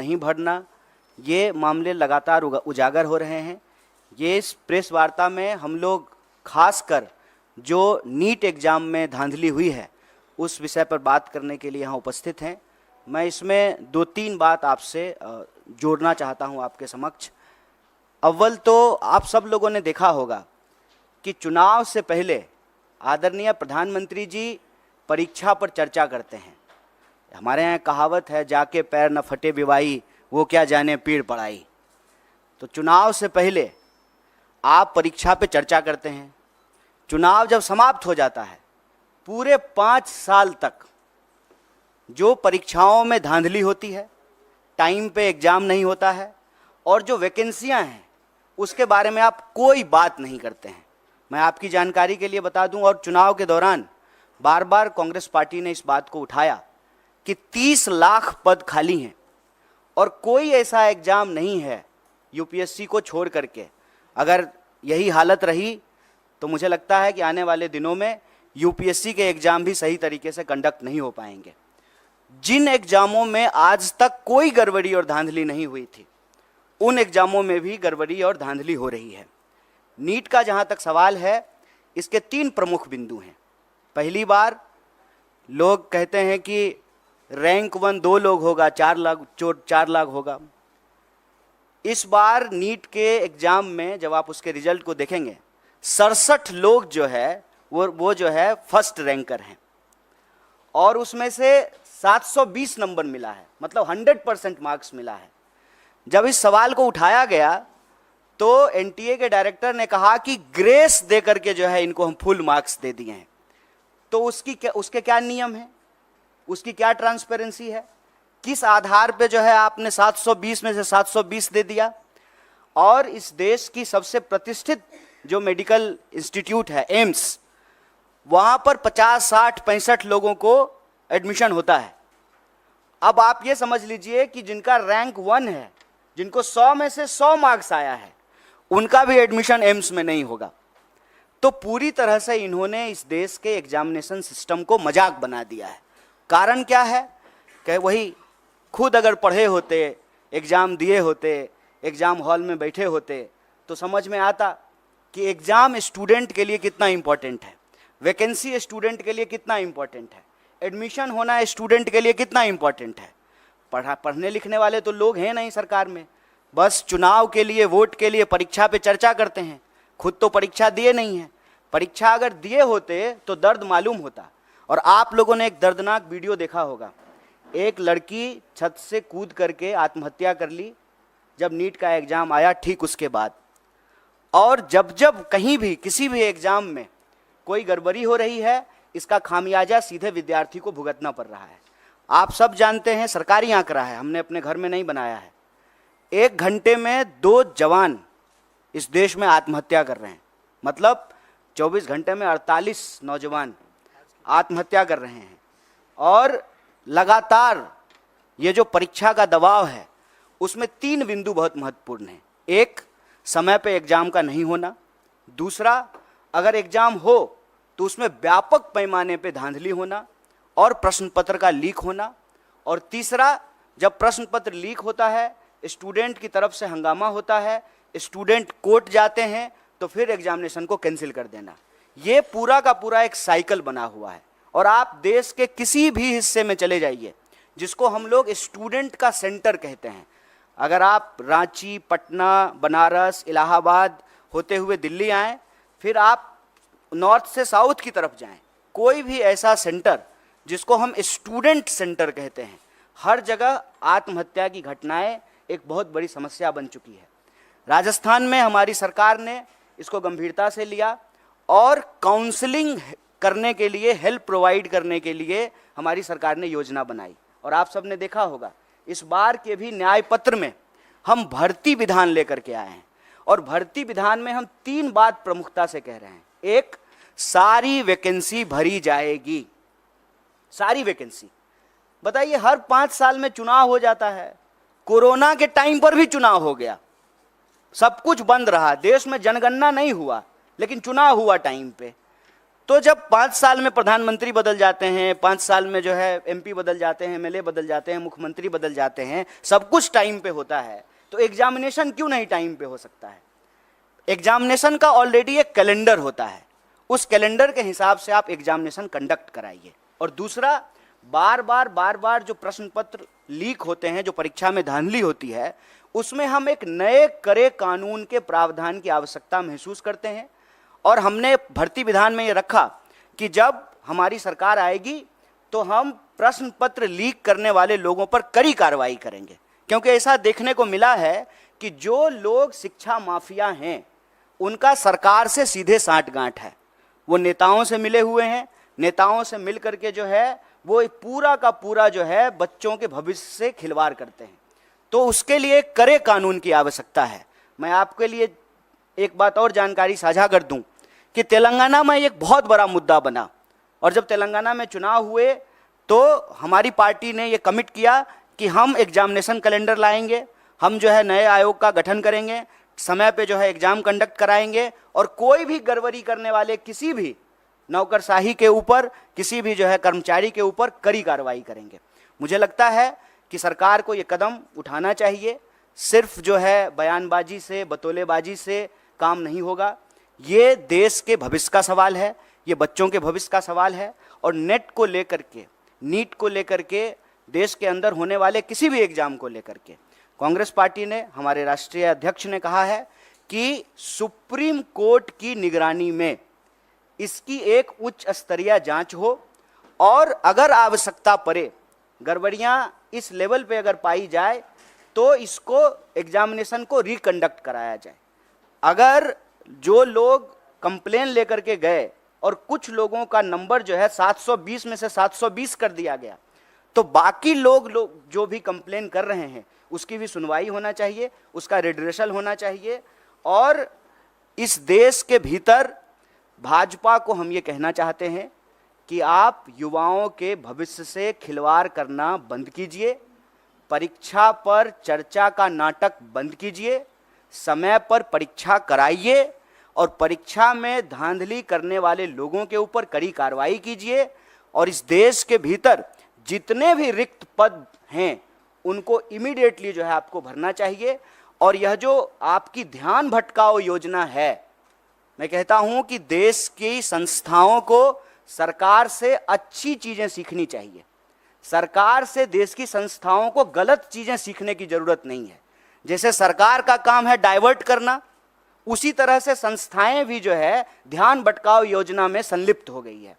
नहीं भरना, ये मामले लगातार उजागर हो रहे हैं। ये इस प्रेस वार्ता में हम लोग खासकर जो नीट एग्ज़ाम में धांधली हुई है उस विषय पर बात करने के लिए यहाँ उपस्थित हैं। मैं इसमें 2-3 बात आपसे जोड़ना चाहता हूँ आपके समक्ष। अव्वल तो आप सब लोगों ने देखा होगा कि चुनाव से पहले आदरणीय प्रधानमंत्री जी परीक्षा पर चर्चा करते हैं। हमारे यहाँ कहावत है, जाके पैर न फटे बिवाई, वो क्या जाने पीड़ पड़ाई। तो चुनाव से पहले आप परीक्षा पे चर्चा करते हैं। चुनाव जब समाप्त हो जाता है, पूरे 5 साल तक जो परीक्षाओं में धांधली होती है, टाइम पे एग्जाम नहीं होता है और जो वैकेंसियां हैं उसके बारे में आप कोई बात नहीं करते हैं। मैं आपकी जानकारी के लिए बता दूं, और चुनाव के दौरान बार बार कांग्रेस पार्टी ने इस बात को उठाया कि 30 लाख पद खाली हैं और कोई ऐसा एग्जाम नहीं है यूपीएससी को छोड़ करके। अगर यही हालत रही तो मुझे लगता है कि आने वाले दिनों में यूपीएससी के एग्जाम भी सही तरीके से कंडक्ट नहीं हो पाएंगे। जिन एग्जामों में आज तक कोई गड़बड़ी और धांधली नहीं हुई थी, उन एग्जामों में भी गड़बड़ी और धांधली हो रही है। नीट का जहां तक सवाल है, इसके 3 प्रमुख बिंदु हैं। पहली बार लोग कहते हैं कि रैंक 1 2 लोग होगा, 4 लाख होगा। इस बार नीट के एग्जाम में जब आप उसके रिजल्ट को देखेंगे, 67 लोग जो है वो जो है फर्स्ट रैंकर हैं और उसमें से 720 नंबर मिला है, मतलब 100% मार्क्स मिला है। जब इस सवाल को उठाया गया तो एनटीए के डायरेक्टर ने कहा कि ग्रेस दे करके जो है इनको हम फुल मार्क्स दे दिए हैं। तो उसके क्या नियम है, उसकी क्या ट्रांसपेरेंसी है, किस आधार पे जो है आपने 720 में से 720 दे दिया। और इस देश की सबसे प्रतिष्ठित जो मेडिकल इंस्टीट्यूट है एम्स, वहां पर 50, 60, 65 लोगों को एडमिशन होता है। अब आप ये समझ लीजिए कि जिनका रैंक 1 है, जिनको 100 में से 100 मार्क्स आया है, उनका भी एडमिशन एम्स में नहीं होगा। तो पूरी तरह से इन्होंने इस देश के एग्जामिनेशन सिस्टम को मजाक बना दिया है। कारण क्या है कि वही खुद अगर पढ़े होते, एग्जाम दिए होते, एग्जाम हॉल में बैठे होते तो समझ में आता कि एग्जाम स्टूडेंट के लिए कितना इंपॉर्टेंट है, वैकेंसी स्टूडेंट के लिए कितना इंपॉर्टेंट है, एडमिशन होना स्टूडेंट के लिए कितना इंपॉर्टेंट है। पढ़ने लिखने वाले तो लोग हैं नहीं सरकार में, बस चुनाव के लिए, वोट के लिए परीक्षा पे चर्चा करते हैं। खुद तो परीक्षा दिए नहीं है। परीक्षा अगर दिए होते तो दर्द मालूम होता। और आप लोगों ने एक दर्दनाक वीडियो देखा होगा, एक लड़की छत से कूद करके आत्महत्या कर ली जब नीट का एग्जाम आया ठीक उसके बाद। और जब जब कहीं भी किसी भी एग्जाम में कोई गड़बड़ी हो रही है, इसका खामियाजा सीधे विद्यार्थी को भुगतना पड़ रहा है। आप सब जानते हैं, सरकारी आंकड़ा है, हमने अपने घर में नहीं बनाया है, 1 घंटे में 2 जवान इस देश में आत्महत्या कर रहे हैं। मतलब 24 घंटे में 48 नौजवान आत्महत्या कर रहे हैं। और लगातार ये जो परीक्षा का दबाव है उसमें 3 बिंदु बहुत महत्वपूर्ण हैं। एक, समय पे एग्जाम का नहीं होना। दूसरा, अगर एग्जाम हो तो उसमें व्यापक पैमाने पे धांधली होना और प्रश्न पत्र का लीक होना। और तीसरा, जब प्रश्न पत्र लीक होता है, स्टूडेंट की तरफ से हंगामा होता है, स्टूडेंट कोर्ट जाते हैं, तो फिर एग्जामिनेशन को कैंसिल कर देना। ये पूरा का पूरा एक साइकिल बना हुआ है। और आप देश के किसी भी हिस्से में चले जाइए जिसको हम लोग स्टूडेंट का सेंटर कहते हैं, अगर आप रांची, पटना, बनारस, इलाहाबाद होते हुए दिल्ली आएँ, फिर आप नॉर्थ से साउथ की तरफ जाएं, कोई भी ऐसा सेंटर जिसको हम स्टूडेंट सेंटर कहते हैं, हर जगह आत्महत्या की घटनाएं एक बहुत बड़ी समस्या बन चुकी है। राजस्थान में हमारी सरकार ने इसको गंभीरता से लिया और काउंसलिंग करने के लिए, हेल्प प्रोवाइड करने के लिए हमारी सरकार ने योजना बनाई। और आप सब ने देखा होगा, इस बार के भी न्याय पत्र में हम भर्ती विधान लेकर के आए हैं। और भर्ती विधान में हम 3 बात प्रमुखता से कह रहे हैं। एक, सारी वैकेंसी भरी जाएगी, सारी वैकेंसी। बताइए, हर 5 साल में चुनाव हो जाता है। कोरोना के टाइम पर भी चुनाव हो गया, सब कुछ बंद रहा, देश में जनगणना नहीं हुआ, लेकिन चुनाव हुआ टाइम पे। तो जब 5 साल में प्रधानमंत्री बदल जाते हैं, 5 साल में जो है एमपी बदल जाते हैं, एमएलए बदल जाते हैं, मुख्यमंत्री बदल जाते हैं, सब कुछ टाइम पे होता है, तो एग्जामिनेशन क्यों नहीं टाइम पे हो सकता है? एग्जामिनेशन का ऑलरेडी एक कैलेंडर होता है, उस कैलेंडर के हिसाब से आप एग्जामिनेशन कंडक्ट कराइए। और दूसरा, बार बार जो प्रश्न पत्र लीक होते हैं, जो परीक्षा में धांधली होती है, उसमें हम एक नए कड़े कानून के प्रावधान की आवश्यकता महसूस करते हैं। और हमने भर्ती विधान में ये रखा कि जब हमारी सरकार आएगी तो हम प्रश्न पत्र लीक करने वाले लोगों पर कड़ी कार्रवाई करेंगे, क्योंकि ऐसा देखने को मिला है कि जो लोग शिक्षा माफिया हैं उनका सरकार से सीधे साठगांठ है। वो नेताओं से मिले हुए हैं, नेताओं से मिल करके जो है वो पूरा का पूरा जो है बच्चों के भविष्य से खिलवाड़ करते हैं। तो उसके लिए कड़े कानून की आवश्यकता है। मैं आपके लिए एक बात और जानकारी साझा कर दूं कि तेलंगाना में एक बहुत बड़ा मुद्दा बना, और जब तेलंगाना में चुनाव हुए तो हमारी पार्टी ने ये कमिट किया कि हम एग्जामिनेशन कैलेंडर लाएंगे, हम जो है नए आयोग का गठन करेंगे, समय पे जो है एग्जाम कंडक्ट कराएंगे, और कोई भी गड़बड़ी करने वाले किसी भी नौकरशाही के ऊपर, किसी भी जो है कर्मचारी के ऊपर कड़ी कार्रवाई करेंगे। मुझे लगता है कि सरकार को ये कदम उठाना चाहिए। सिर्फ जो है बयानबाजी से, बतौलेबाजी से काम नहीं होगा। ये देश के भविष्य का सवाल है, ये बच्चों के भविष्य का सवाल है। और नेट को लेकर के, नीट को लेकर के, देश के अंदर होने वाले किसी भी एग्जाम को लेकर के कांग्रेस पार्टी ने, हमारे राष्ट्रीय अध्यक्ष ने कहा है कि सुप्रीम कोर्ट की निगरानी में इसकी एक उच्च स्तरीय जांच हो, और अगर आवश्यकता पड़े, गड़बड़ियां इस लेवल पे अगर पाई जाए तो इसको एग्जामिनेशन को रिकंडक्ट कराया जाए। अगर जो लोग कंप्लेन लेकर के गए और कुछ लोगों का नंबर जो है 720 में से 720 कर दिया गया, तो बाकी लोग जो भी कंप्लेन कर रहे हैं उसकी भी सुनवाई होना चाहिए, उसका रिड्रेसल होना चाहिए। और इस देश के भीतर भाजपा को हम ये कहना चाहते हैं कि आप युवाओं के भविष्य से खिलवाड़ करना बंद कीजिए, परीक्षा पर चर्चा का नाटक बंद कीजिए, समय पर परीक्षा कराइए, और परीक्षा में धांधली करने वाले लोगों के ऊपर कड़ी कार्रवाई कीजिए। और इस देश के भीतर जितने भी रिक्त पद हैं उनको इमीडिएटली जो है आपको भरना चाहिए। और यह जो आपकी ध्यान भटकाओ योजना है, मैं कहता हूं कि देश की संस्थाओं को सरकार से अच्छी चीजें सीखनी चाहिए। सरकार से देश की संस्थाओं को गलत चीजें सीखने की जरूरत नहीं है। जैसे सरकार का काम है डाइवर्ट करना, उसी तरह से संस्थाएं भी जो है ध्यान भटकाओ योजना में संलिप्त हो गई है।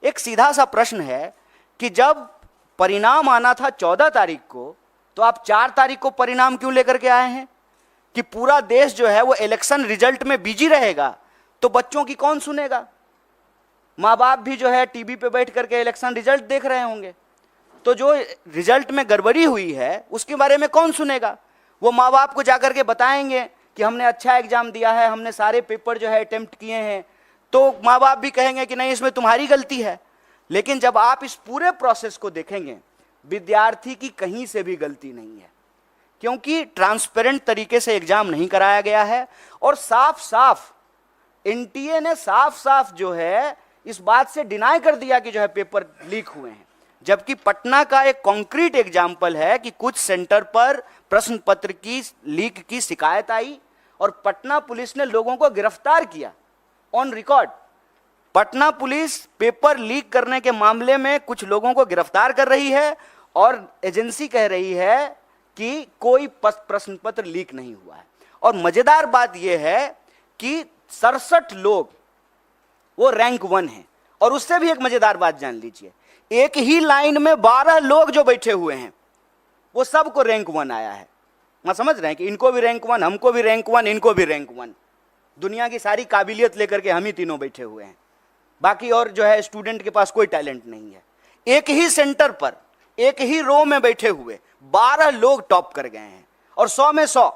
एक सीधा सा प्रश्न है कि जब परिणाम आना था 14 तारीख को, तो आप 4 तारीख को परिणाम क्यों लेकर के आए हैं? कि पूरा देश जो है वो इलेक्शन रिजल्ट में बिजी रहेगा तो बच्चों की कौन सुनेगा? माँ बाप भी जो है टीवी पे बैठ करके इलेक्शन रिजल्ट देख रहे होंगे, तो जो रिजल्ट में गड़बड़ी हुई है उसके बारे में कौन सुनेगा? वो माँ बाप को जाकर के बताएंगे कि हमने अच्छा एग्जाम दिया है, हमने सारे पेपर जो है अटेम्प्ट किए हैं, तो माँ बाप भी कहेंगे कि नहीं इसमें तुम्हारी गलती है। लेकिन जब आप इस पूरे प्रोसेस को देखेंगे, विद्यार्थी की कहीं से भी गलती नहीं है, क्योंकि ट्रांसपेरेंट तरीके से एग्जाम नहीं कराया गया है। और साफ साफ एनटीए ने साफ साफ जो है इस बात से डिनाई कर दिया कि जो है पेपर लीक हुए हैं। जबकि पटना का एक कॉन्क्रीट एग्जाम्पल है कि कुछ सेंटर पर प्रश्न पत्र की लीक की शिकायत आई और पटना पुलिस ने लोगों को गिरफ्तार किया on record. Patna police paper leak करने के मामले में कुछ लोगों को गिरफ्तार कर रही है और एजेंसी कह रही है कि कोई प्रश्न पत्र लीक नहीं हुआ है। और मजेदार बात यह है कि 67 लोग वो रैंक 1 है। और उससे भी एक मजेदार बात जान लीजिए, एक ही लाइन में 12 लोग जो बैठे हुए हैं वो सबको रैंक 1 आया है। मैं समझ रहे हैं कि इनको भी रैंक 1, हमको भी रैंक 1, इनको भी रैंक 1। दुनिया की सारी काबिलियत लेकर के हम ही तीनों बैठे हुए हैं, बाकी और जो है स्टूडेंट के पास कोई टैलेंट नहीं है। एक ही सेंटर पर, एक ही रो में बैठे हुए 12 लोग टॉप कर गए हैं। और 100 में 100।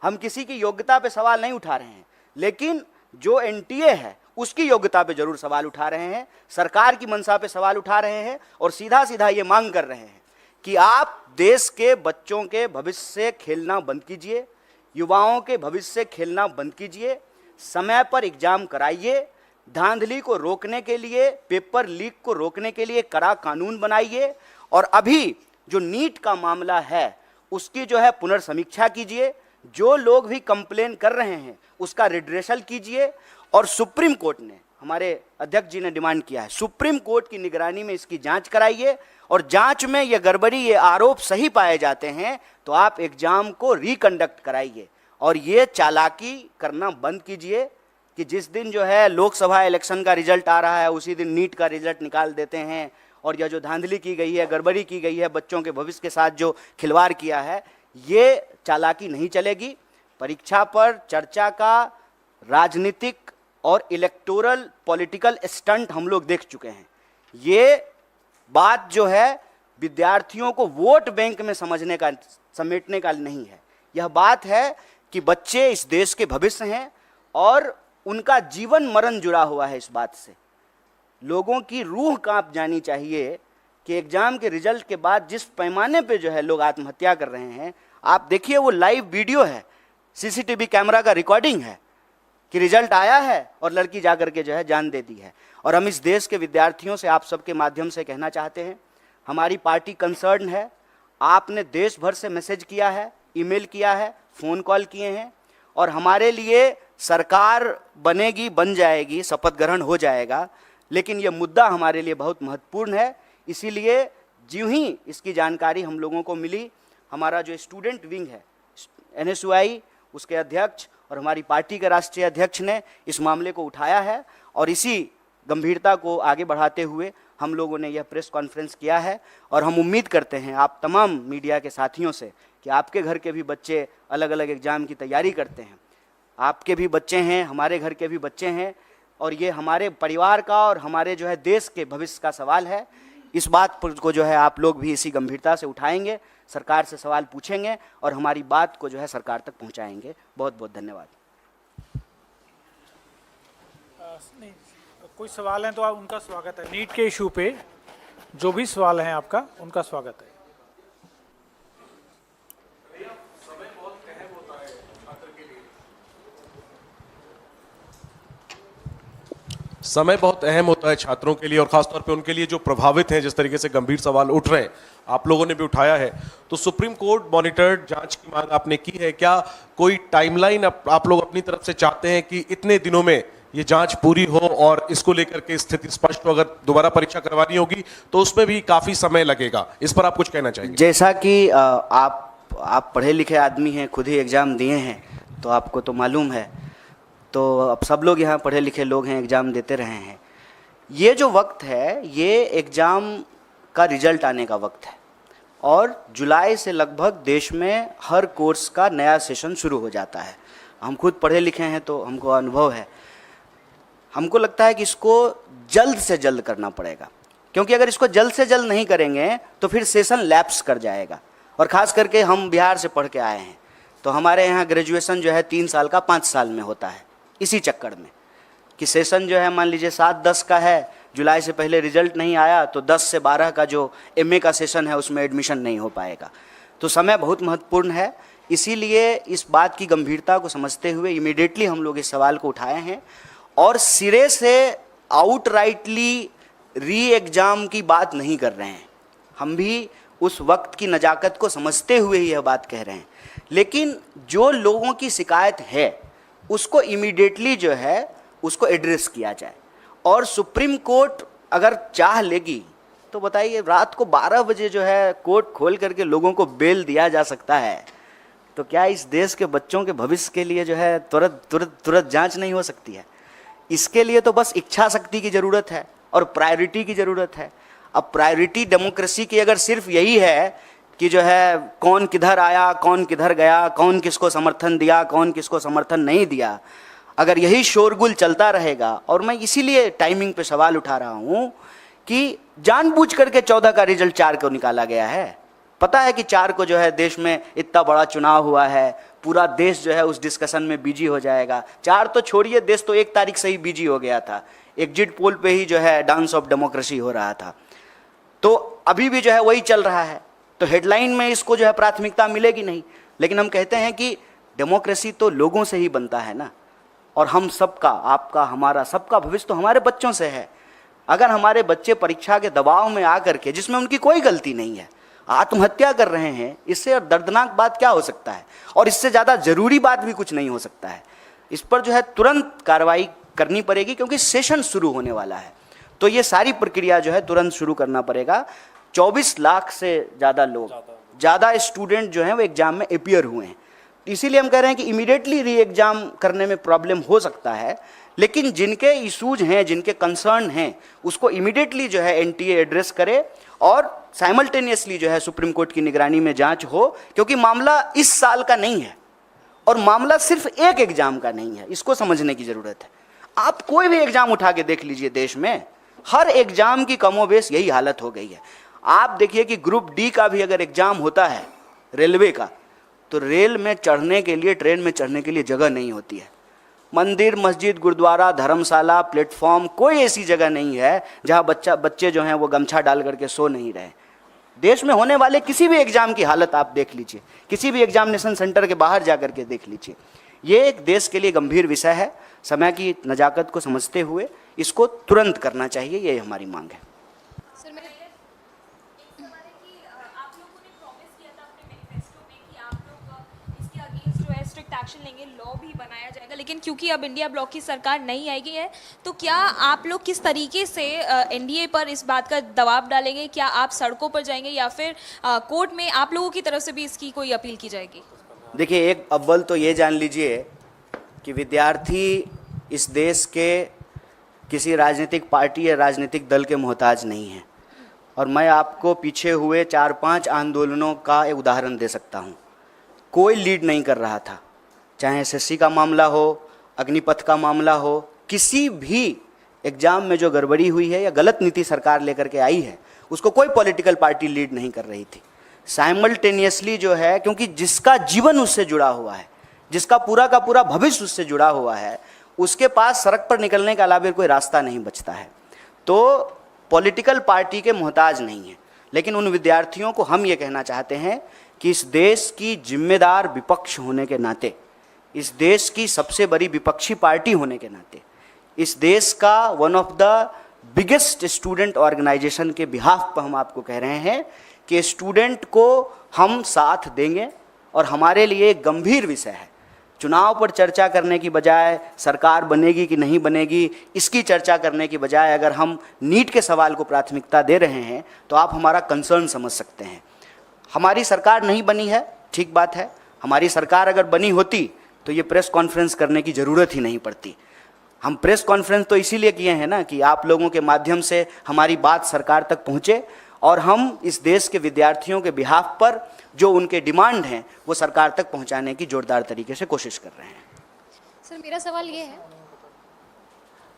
हम किसी की योग्यता पे सवाल नहीं उठा रहे हैं, लेकिन जो एनटीए है उसकी योग्यता पे जरूर सवाल उठा रहे हैं, सरकार की मंशा पे सवाल उठा रहे हैं और सीधा सीधा ये मांग कर रहे हैं कि आप देश के बच्चों के भविष्य से खेलना बंद कीजिए, युवाओं के भविष्य से खेलना बंद कीजिए, समय पर एग्जाम कराइए, धांधली को रोकने के लिए, पेपर लीक को रोकने के लिए कड़ा कानून बनाइए और अभी जो नीट का मामला है उसकी जो है पुनर्समीक्षा कीजिए। जो लोग भी कंप्लेन कर रहे हैं उसका रिड्रेसल कीजिए और सुप्रीम कोर्ट ने, हमारे अध्यक्ष जी ने डिमांड किया है, सुप्रीम कोर्ट की निगरानी में इसकी जांच कराइए और जांच में ये गड़बड़ी, ये आरोप सही पाए जाते हैं तो आप एग्जाम को रिकंडक्ट कराइए और ये चालाकी करना बंद कीजिए कि जिस दिन जो है लोकसभा इलेक्शन का रिजल्ट आ रहा है उसी दिन नीट का रिजल्ट निकाल देते हैं। और यह जो धांधली की गई है, गड़बड़ी की गई है, बच्चों के भविष्य के साथ जो खिलवाड़ किया है, ये चालाकी नहीं चलेगी। परीक्षा पर चर्चा का राजनीतिक और इलेक्टोरल पॉलिटिकल स्टंट हम लोग देख चुके हैं। ये बात जो है विद्यार्थियों को वोट बैंक में समझने का, समेटने का नहीं है। यह बात है कि बच्चे इस देश के भविष्य हैं और उनका जीवन मरण जुड़ा हुआ है इस बात से। लोगों की रूह कांप जानी चाहिए कि एग्जाम के रिजल्ट के बाद जिस पैमाने पे जो है लोग आत्महत्या कर रहे हैं, आप देखिए, वो लाइव वीडियो है, सीसीटीवी कैमरा का रिकॉर्डिंग है कि रिजल्ट आया है और लड़की जाकर के जो है जान दे दी है। और हम इस देश के विद्यार्थियों से आप सबके माध्यम से कहना चाहते हैं, हमारी पार्टी कंसर्न है। आपने देश भर से मैसेज किया है, ईमेल किया है, फ़ोन कॉल किए हैं और हमारे लिए सरकार बनेगी, बन जाएगी, शपथ ग्रहण हो जाएगा, लेकिन ये मुद्दा हमारे लिए बहुत महत्वपूर्ण है। इसीलिए ज्यों ही इसकी जानकारी हम लोगों को मिली, हमारा जो स्टूडेंट विंग है NSUI, उसके अध्यक्ष और हमारी पार्टी के राष्ट्रीय अध्यक्ष ने इस मामले को उठाया है और इसी गंभीरता को आगे बढ़ाते हुए हम लोगों ने यह प्रेस कॉन्फ्रेंस किया है। और हम उम्मीद करते हैं आप तमाम मीडिया के साथियों से कि आपके घर के भी बच्चे अलग अलग एग्ज़ाम की तैयारी करते हैं, आपके भी बच्चे हैं, हमारे घर के भी बच्चे हैं और ये हमारे परिवार का और हमारे जो है देश के भविष्य का सवाल है। इस बात को जो है आप लोग भी इसी गंभीरता से उठाएंगे, सरकार से सवाल पूछेंगे और हमारी बात को जो है सरकार तक पहुंचाएंगे। बहुत बहुत धन्यवाद। नहीं, कोई सवाल है तो आप, उनका स्वागत है। नीट के इशू पे जो भी सवाल हैं आपका, उनका स्वागत है। समय बहुत अहम होता है छात्रों के लिए और खासतौर पे उनके लिए जो प्रभावित हैं। जिस तरीके से गंभीर सवाल उठ रहे हैं, आप लोगों ने भी उठाया है, तो सुप्रीम कोर्ट मॉनिटर्ड जांच की मांग आपने की है। क्या कोई टाइमलाइन आप लोग अपनी तरफ से चाहते हैं कि इतने दिनों में ये जांच पूरी हो और इसको लेकर के स्थिति स्पष्ट हो? अगर दोबारा परीक्षा करवानी होगी तो उसमें भी काफी समय लगेगा, इस पर आप कुछ कहना चाहेंगे? जैसा कि आप पढ़े लिखे आदमी हैं, खुद ही एग्ज़ाम दिए हैं, तो आपको तो मालूम है, तो अब सब लोग यहाँ पढ़े लिखे लोग हैं, एग्ज़ाम देते रहे हैं। ये जो वक्त है, ये एग्ज़ाम का रिजल्ट आने का वक्त है और जुलाई से लगभग देश में हर कोर्स का नया सेशन शुरू हो जाता है। हम खुद पढ़े लिखे हैं तो हमको अनुभव है। हमको लगता है कि इसको जल्द से जल्द करना पड़ेगा, क्योंकि अगर इसको जल्द से जल्द नहीं करेंगे तो फिर सेशन लैप्स कर जाएगा। और ख़ास करके हम बिहार से पढ़ के आए हैं, तो हमारे यहाँ ग्रेजुएशन जो है 3 साल का 5 साल में होता है। इसी चक्कर में कि सेशन जो है मान लीजिए 7-10 का है, जुलाई से पहले रिजल्ट नहीं आया तो 10 से 12 का जो MA का सेशन है उसमें एडमिशन नहीं हो पाएगा। तो समय बहुत महत्वपूर्ण है। इसीलिए इस बात की गंभीरता को समझते हुए इमीडिएटली हम लोग इस सवाल को उठाए हैं और सिरे से आउटराइटली री एग्ज़ाम की बात नहीं कर रहे हैं। हम भी उस वक्त की नज़ाकत को समझते हुए ही यह बात कह रहे हैं, लेकिन जो लोगों की शिकायत है उसको इमीडिएटली जो है उसको एड्रेस किया जाए। और सुप्रीम कोर्ट अगर चाह लेगी तो बताइए, रात को 12 बजे जो है कोर्ट खोल करके लोगों को बेल दिया जा सकता है, तो क्या इस देश के बच्चों के भविष्य के लिए जो है तुरंत जांच नहीं हो सकती है? इसके लिए तो बस इच्छा शक्ति की ज़रूरत है और प्रायोरिटी की ज़रूरत है। अब प्रायोरिटी डेमोक्रेसी की अगर सिर्फ यही है कि जो है कौन किधर आया, कौन किधर गया, कौन किसको समर्थन दिया, कौन किसको समर्थन नहीं दिया, अगर यही शोरगुल चलता रहेगा, और मैं इसीलिए टाइमिंग पे सवाल उठा रहा हूँ कि जानबूझ करके 14 का रिजल्ट 4 को निकाला गया है। पता है कि 4 को जो है देश में इतना बड़ा चुनाव हुआ है, पूरा देश जो है उस डिस्कशन में बिजी हो जाएगा। 4 तो छोड़िए, देश तो 1 तारीख से ही बिजी हो गया था, एग्जिट पोल पे ही जो है डांस ऑफ डेमोक्रेसी हो रहा था। तो अभी भी जो है वही चल रहा है, तो हेडलाइन में इसको जो है प्राथमिकता मिलेगी नहीं। लेकिन हम कहते हैं कि डेमोक्रेसी तो लोगों से ही बनता है ना, और हम सबका, आपका, हमारा, सबका भविष्य तो हमारे बच्चों से है। अगर हमारे बच्चे परीक्षा के दबाव में आकर के, जिसमें उनकी कोई गलती नहीं है, आत्महत्या कर रहे हैं, इससे और दर्दनाक बात क्या हो सकता है? और इससे ज़्यादा ज़रूरी बात भी कुछ नहीं हो सकता है। इस पर जो है तुरंत कार्रवाई करनी पड़ेगी, क्योंकि सेशन शुरू होने वाला है। तो ये सारी प्रक्रिया जो है तुरंत शुरू करना पड़ेगा। 24 लाख से ज़्यादा लोग, ज़्यादा स्टूडेंट जो हैं वो एग्ज़ाम में अपीयर हुए हैं। इसीलिए हम कह रहे हैं कि इमीडिएटली री एग्ज़ाम करने में प्रॉब्लम हो सकता है, लेकिन जिनके इशूज हैं, जिनके कंसर्न हैं, उसको इमीडिएटली जो है एनटीए एड्रेस करे और साइमल्टेनियसली जो है सुप्रीम कोर्ट की निगरानी में जांच हो, क्योंकि मामला इस साल का नहीं है और मामला सिर्फ एक एग्जाम का नहीं है। इसको समझने की ज़रूरत है। आप कोई भी एग्जाम उठा के देख लीजिए, देश में हर एग्जाम की कमोबेश यही हालत हो गई है। आप देखिए कि ग्रुप डी का भी अगर एग्जाम होता है रेलवे का, तो रेल में चढ़ने के लिए, ट्रेन में चढ़ने के लिए जगह नहीं होती है। मंदिर, मस्जिद, गुरुद्वारा, धर्मशाला, प्लेटफॉर्म, कोई ऐसी जगह नहीं है जहां बच्चे जो हैं वो गमछा डाल करके सो नहीं रहे। देश में होने वाले किसी भी एग्जाम की हालत आप देख लीजिए, किसी भी एग्जामिनेशन सेंटर के बाहर जा करके देख लीजिए। ये एक देश के लिए गंभीर विषय है। समय की नजाकत को समझते हुए इसको तुरंत करना चाहिए, ये हमारी मांग है। सर मेरे एक सवाल है कि आप लोगों ने प्रॉमिस किया था अपने मैनिफेस्टो में कि आप लोग इसके अगेंस्ट जो है स्ट्रिक्ट एक्शन लेंगे, लॉ भी बनाया जाएगा, लेकिन क्योंकि अब इंडिया ब्लॉक की सरकार नहीं आएगी है, तो क्या आप लोग किस तरीके से एनडीए पर इस बात का दबाव डालेंगे? क्या आप सड़कों पर जाएंगे या फिर कोर्ट में आप लोगों की तरफ से भी इसकी कोई अपील की जाएगी? देखिए, एक अव्वल तो ये जान लीजिए कि विद्यार्थी इस देश के किसी राजनीतिक पार्टी या राजनीतिक दल के मोहताज नहीं है। और मैं आपको पीछे हुए 4-5 आंदोलनों का एक उदाहरण दे सकता हूँ। कोई लीड नहीं कर रहा था, चाहे एसएससी का मामला हो, अग्निपथ का मामला हो, किसी भी एग्जाम में जो गड़बड़ी हुई है या गलत नीति सरकार लेकर के आई है, उसको कोई पॉलिटिकल पार्टी लीड नहीं कर रही थी। साइमल्टेनियसली जो है, क्योंकि जिसका जीवन उससे जुड़ा हुआ है, जिसका पूरा का पूरा भविष्य उससे जुड़ा हुआ है, उसके पास सड़क पर निकलने के अलावा कोई रास्ता नहीं बचता है। तो पॉलिटिकल पार्टी के मोहताज नहीं है। लेकिन उन विद्यार्थियों को हम ये कहना चाहते हैं कि इस देश की जिम्मेदार विपक्ष होने के नाते, इस देश की सबसे बड़ी विपक्षी पार्टी होने के नाते, इस देश का one of the biggest student organization के बिहाफ पर हम आपको कह रहे हैं कि स्टूडेंट को हम साथ देंगे। और हमारे लिए एक गंभीर विषय है, चुनाव पर चर्चा करने की बजाय, सरकार बनेगी कि नहीं बनेगी इसकी चर्चा करने की बजाय, अगर हम नीट के सवाल को प्राथमिकता दे रहे हैं तो आप हमारा कंसर्न समझ सकते हैं। हमारी सरकार नहीं बनी है, ठीक बात है। हमारी सरकार अगर बनी होती तो ये प्रेस कॉन्फ्रेंस करने की ज़रूरत ही नहीं पड़ती। हम प्रेस कॉन्फ्रेंस तो इसीलिए किए हैं ना कि आप लोगों के माध्यम से हमारी बात सरकार तक पहुँचे और हम इस देश के विद्यार्थियों के बिहाफ पर जो उनके डिमांड हैं वो सरकार तक पहुंचाने की जोरदार तरीके से कोशिश कर रहे हैं। सर मेरा सवाल ये है,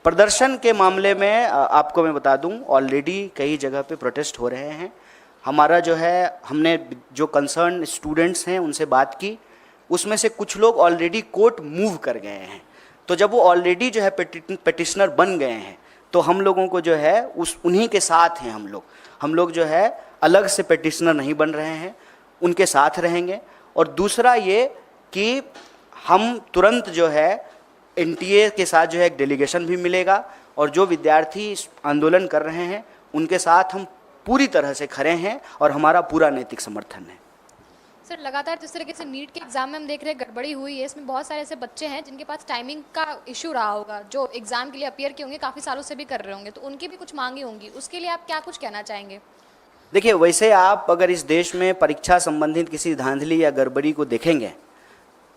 प्रदर्शन के मामले में आपको मैं बता दूं, ऑलरेडी कई जगह पे प्रोटेस्ट हो रहे हैं। हमारा जो है, हमने जो कंसर्न स्टूडेंट्स हैं उनसे बात की, उसमें से कुछ लोग ऑलरेडी कोर्ट मूव कर गए हैं। तो जब वो ऑलरेडी जो है पिटिशनर बन गए हैं तो हम लोगों को जो है उन्हीं के साथ हैं। हम लोग जो है अलग से पिटिशनर नहीं बन रहे हैं, उनके साथ रहेंगे। और दूसरा ये कि हम तुरंत जो है एनटीए के साथ जो है एक डेलीगेशन भी मिलेगा और जो विद्यार्थी आंदोलन कर रहे हैं उनके साथ हम पूरी तरह से खड़े हैं और हमारा पूरा नैतिक समर्थन है। सर लगातार जिस तरीके से नीट के एग्जाम में हम देख रहे हैं गड़बड़ी हुई है, इसमें बहुत सारे ऐसे बच्चे हैं जिनके पास टाइमिंग का इशू रहा होगा, जो एग्जाम के लिए अपीयर किए होंगे, काफ़ी सालों से भी कर रहे होंगे, तो उनकी भी कुछ मांगी होंगी, उसके लिए आप क्या कुछ कहना चाहेंगे? देखिए, वैसे आप अगर इस देश में परीक्षा संबंधित किसी धांधली या गड़बड़ी को देखेंगे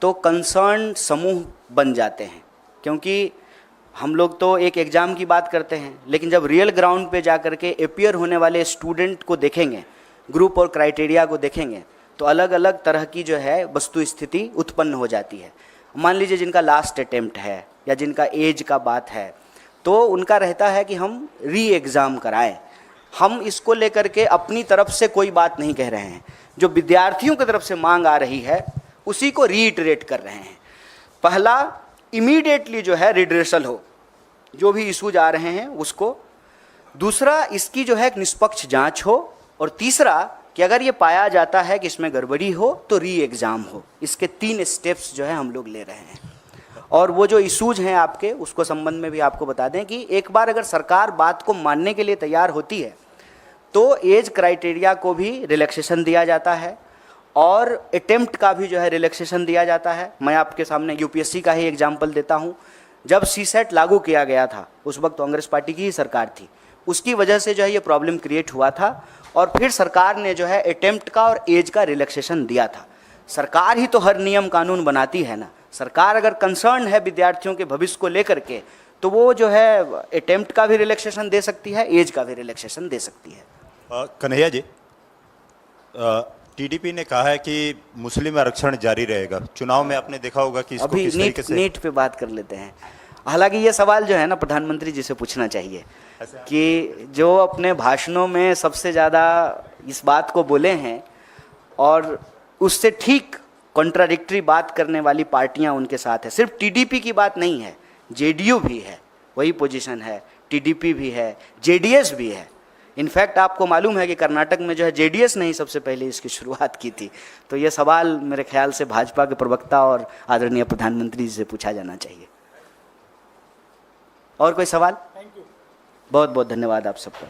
तो कंसर्न समूह बन जाते हैं, क्योंकि हम लोग तो एक एग्ज़ाम की बात करते हैं, लेकिन जब रियल ग्राउंड पे जा कर के अपीयर होने वाले स्टूडेंट को देखेंगे, ग्रुप और क्राइटेरिया को देखेंगे, तो अलग अलग तरह की जो है वस्तु स्थिति उत्पन्न हो जाती है। मान लीजिए जिनका लास्ट अटेम्प्ट है या जिनका एज का बात है, तो उनका रहता है कि हम री एग्ज़ाम कराएं। हम इसको लेकर के अपनी तरफ से कोई बात नहीं कह रहे हैं, जो विद्यार्थियों की तरफ से मांग आ रही है उसी को रीइटरेट कर रहे हैं। पहला, इमीडिएटली जो है रिड्रेसल हो, जो भी इशूज आ रहे हैं उसको। दूसरा, इसकी जो है एक निष्पक्ष जांच हो। और तीसरा कि अगर ये पाया जाता है कि इसमें गड़बड़ी हो तो री एग्ज़ाम हो। इसके 3 स्टेप्स जो है हम लोग ले रहे हैं। और वो जो इशूज हैं आपके, उसको संबंध में भी आपको बता दें कि एक बार अगर सरकार बात को मानने के लिए तैयार होती है तो एज क्राइटेरिया को भी रिलैक्सेशन दिया जाता है और अटेम्प्ट का भी जो है रिलैक्सेशन दिया जाता है। मैं आपके सामने यूपीएससी का ही एग्जाम्पल देता हूँ। जब सीसेट लागू किया गया था उस वक्त कांग्रेस पार्टी की ही सरकार थी, उसकी वजह से जो है ये प्रॉब्लम क्रिएट हुआ था और फिर सरकार ने जो है अटेम्प्ट का और एज का रिलैक्सेशन दिया था। सरकार ही तो हर नियम कानून बनाती है ना। सरकार अगर कंसर्न है विद्यार्थियों के भविष्य को लेकर के तो वो जो है अटेम्प्ट का भी रिलैक्सेशन दे सकती है, एज का भी रिलैक्सेशन दे सकती है। कन्हैया जी, टीडीपी ने कहा है कि मुस्लिम आरक्षण जारी रहेगा। चुनाव में आपने देखा होगा कि इसको अभी किस तरीके से नीट पे बात कर लेते हैं। हालांकि ये सवाल जो है ना प्रधानमंत्री जी से पूछना चाहिए कि जो अपने भाषणों में सबसे ज़्यादा इस बात को बोले हैं और उससे ठीक कॉन्ट्राडिक्टरी बात करने वाली पार्टियां उनके साथ है। सिर्फ टीडीपी की बात नहीं है, जेडीयू भी है, वही पोजीशन है, टीडीपी भी है, जेडीएस भी है। इनफैक्ट आपको मालूम है कि कर्नाटक में जो है जेडीएस ने ही सबसे पहले इसकी शुरुआत की थी। तो ये सवाल मेरे ख्याल से भाजपा के प्रवक्ता और आदरणीय प्रधानमंत्री जी से पूछा जाना चाहिए। और कोई सवाल? बहुत बहुत धन्यवाद आप सबका।